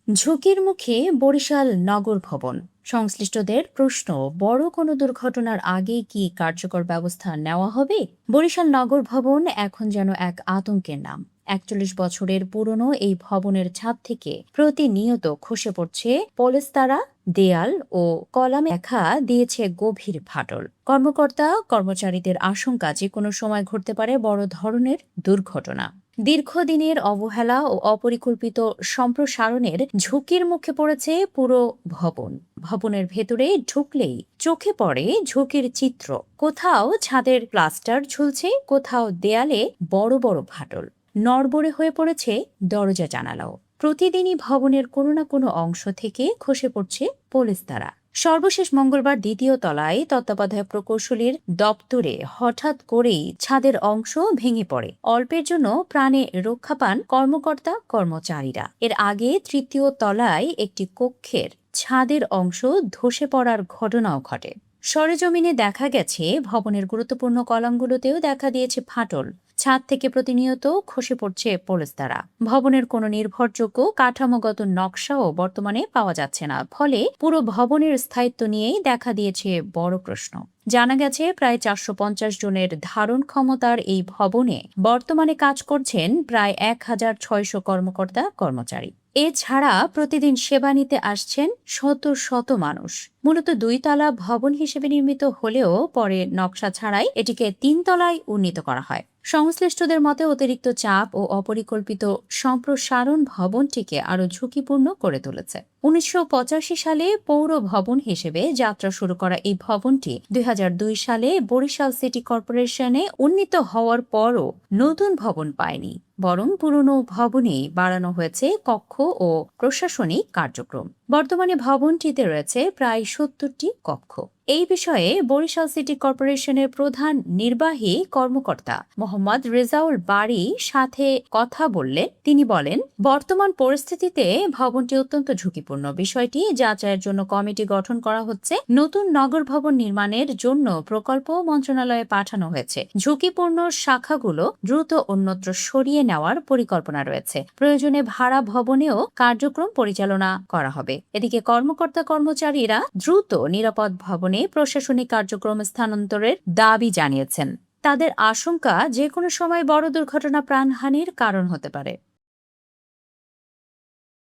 ঝুঁকির মুখে বরিশাল নগর ভবন। সংশ্লিষ্টদের প্রশ্ন, বড় কোনো দুর্ঘটনার আগে কি কার্যকর ব্যবস্থা নেওয়া হবে? বরিশাল নগর ভবন এখন যেন এক আতঙ্কের নাম। ৪১ বছরের পুরনো এই ভবনের ছাদ থেকে প্রতিনিয়ত খসে পড়ছে পলেস্তারা, দেয়াল ও কলামে লেখা দিয়েছে গভীর ফাটল। কর্মকর্তা কর্মচারীদের আশঙ্কা যে কোনো সময় ঘটতে পারে বড় ধরনের দুর্ঘটনা। দীর্ঘদিনের অবহেলা ও অপরিকল্পিত সম্প্রসারণের ঝুঁকির মুখে পড়েছে পুরো ভবন। ভবনের ভেতরে ঢুকলেই চোখে পড়ে ঝুঁকির চিত্র। কোথাও ছাদের প্লাস্টার ঝুলছে, কোথাও দেয়ালে বড় বড় ফাটল। নড়বড়ে হয়ে পড়েছে দরজা জানালাও। প্রতিদিনই ভবনের কোনো না কোনো অংশ থেকে খসে পড়ছে পলেস্তারা। সর্বশেষ মঙ্গলবার দ্বিতীয় তলায় তত্ত্বাবধায়ক প্রকৌশলীর দপ্তরে হঠাৎ করেই ছাদের অংশ ভেঙে পড়ে। অল্পের জন্য প্রাণে রক্ষা পান কর্মকর্তা কর্মচারীরা। এর আগে তৃতীয় তলায় একটি কক্ষের ছাদের অংশ ধসে পড়ার ঘটনাও ঘটে। সরেজমিনে দেখা গেছে ভবনের গুরুত্বপূর্ণ কলামগুলোতেও দেখা দিয়েছে ফাটল। ছাদ থেকে প্রতিনিয়ত খসে পড়ছে পলেস্তারা। ভবনের কোনো নির্ভরযোগ্য কাঠামোগত নকশাও বর্তমানে পাওয়া যাচ্ছে না। ফলে পুরো ভবনের স্থায়িত্ব নিয়েই দেখা দিয়েছে বড় প্রশ্ন। জানা গেছে প্রায় ৪৫০ জনের ধারণ ক্ষমতার এই ভবনে বর্তমানে কাজ করছেন প্রায় ১,৬০০ কর্মকর্তা কর্মচারী। এছাড়া প্রতিদিন সেবা নিতে আসছেন শত শত মানুষ। মূলত ২ তলা ভবন হিসেবে নির্মিত হলেও পরে নকশা ছাড়াই এটিকে ৩ তলায় উন্নীত করা হয়। সংশ্লিষ্টদের মতে অতিরিক্ত চাপ ও অপরিকল্পিত সম্প্রসারণ ভবনটিকে আরও ঝুঁকিপূর্ণ করে তুলেছে। ১৯৮৫ সালে পৌর ভবন হিসেবে যাত্রা শুরু করা এই ভবনটি ২০০২ সালে বরিশাল সিটি কর্পোরেশনে উন্নীত হওয়ার পরও নতুন ভবন পায়নি, বরং পুরনো ভবনেই বাড়ানো হয়েছে কক্ষ ও প্রশাসনিক কার্যক্রম। বর্তমানে ভবনটিতে রয়েছে প্রায় ৭০টি কক্ষ। এই বিষয়ে বরিশাল সিটি কর্পোরেশনের প্রধান নির্বাহী কর্মকর্তা মোহাম্মদ রেজাউল বারী সাথে কথা বললে তিনি বলেন, বর্তমান পরিস্থিতিতে ভবনটি অত্যন্ত ঝুঁকিপূর্ণ। বিষয়টি যাচাইয়ের জন্য কমিটি গঠন করা হচ্ছে। নতুন নগর ভবন নির্মাণের জন্য প্রকল্প মন্ত্রণালয়ে পাঠানো হয়েছে। ঝুঁকিপূর্ণ শাখাগুলো দ্রুত অন্যত্র সরিয়ে নেওয়ার পরিকল্পনা রয়েছে। প্রয়োজনে ভাড়া ভবনেও কার্যক্রম পরিচালনা করা হবে। এদিকে কর্মকর্তা কর্মচারীরা দ্রুত নিরাপদ ভবনে প্রশাসনিক কার্যক্রম স্থানান্তরের দাবি জানিয়েছেন। তাদের আশঙ্কা যে কোনো সময় বড় দুর্ঘটনা প্রাণহানির কারণ হতে পারে।